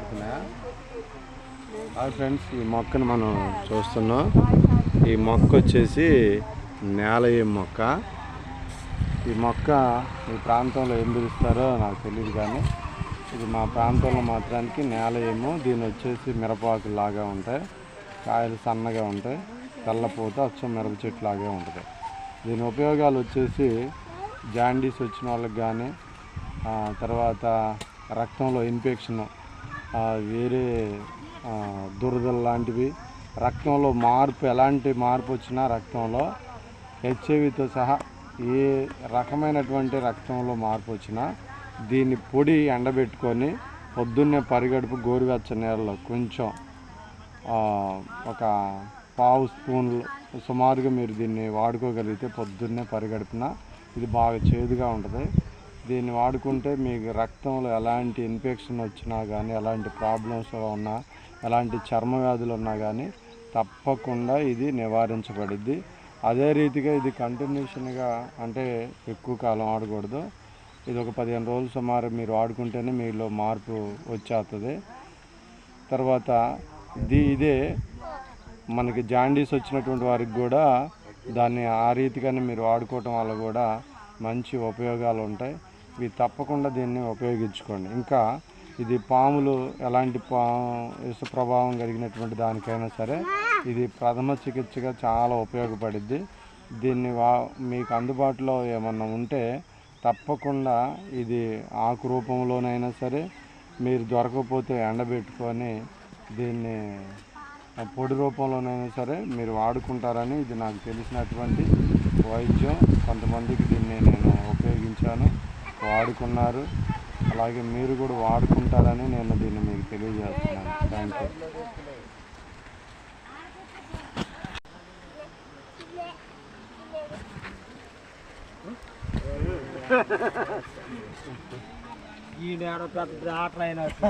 పడుతున్నాయా? Hi friends, ఈ మొక్కను మనం చూస్తున్నాం. ఈ మొక్క వచ్చేసి నేలయం మొక్క. ఈ మొక్క ఈ ప్రాంతంలో ఏం పిలుస్తారో నాకు తెలియదు, కానీ ఇది మా ప్రాంతంలో మాత్రానికి నేలయము. దీని వచ్చేసి మిరపాకు లాగా ఉంటాయి, కాయలు సన్నగా ఉంటాయి, తెల్లపూత అచ్చం మిరప చెట్టు లాగే ఉంటుంది. దీని ఉపయోగాలు వచ్చేసి జాండీస్ వచ్చిన వాళ్ళకి కానీ, తర్వాత రక్తంలో ఇన్ఫెక్షన్, వేరే దురదలు లాంటివి, రక్తంలో మార్పు, ఎలాంటి మార్పు వచ్చినా రక్తంలో హెచ్ఐవితో సహా ఏ రకమైనటువంటి రక్తంలో మార్పు వచ్చినా దీన్ని పొడి ఎండబెట్టుకొని పొద్దున్నే పరిగడుపు గోరువెచ్చ నీళ్ళలో కొంచెం ఒక పావు స్పూన్లు సుమారుగా మీరు దీన్ని వాడుకోగలిగితే పొద్దున్నే పరిగడుపున ఇది బాగా చేదుగా ఉంటుంది. దీన్ని వాడుకుంటే మీకు రక్తంలో ఎలాంటి ఇన్ఫెక్షన్ వచ్చినా కానీ, ఎలాంటి ప్రాబ్లమ్స్ ఉన్నా, ఎలాంటి చర్మ వ్యాధులు ఉన్నా కానీ తప్పకుండా ఇది నివారించబడిద్ది. అదే రీతిగా ఇది కంటిన్యూషన్గా, అంటే ఎక్కువ కాలం వాడకూడదు. ఇది ఒక 15 రోజులు సుమారు మీరు వాడుకుంటేనే మీలో మార్పు వచ్చేస్తుంది. తర్వాత ఇదే మనకి జాండీస్ వచ్చినటువంటి వారికి కూడా దాన్ని ఆ రీతిగానే మీరు వాడుకోవటం వల్ల కూడా మంచి ఉపయోగాలు ఉంటాయి. ఇవి తప్పకుండా దీన్ని ఉపయోగించుకోండి. ఇంకా ఇది పాములు, ఎలాంటి విష ప్రభావం కలిగినటువంటి దానికైనా సరే ఇది ప్రథమ చికిత్సగా చాలా ఉపయోగపడిద్ది. దీన్ని మీకు అందుబాటులో ఏమన్నా ఉంటే తప్పకుండా ఇది ఆకు రూపంలోనైనా సరే, మీరు దొరకకపోతే ఎండబెట్టుకొని దీన్ని పొడి రూపంలోనైనా సరే మీరు వాడుకుంటారని ఇది నాకు తెలిసినటువంటి వైద్యం. కొంతమందికి దీన్ని నేను ఉపయోగించాను, వాడుకున్నారు. అలాగే మీరు కూడా వాడుకుంటారని నేను దీన్ని మీకు తెలియజేస్తున్నాను. Thank you. ఈ నేడ పెద్ద ఆటలు అయినట్టు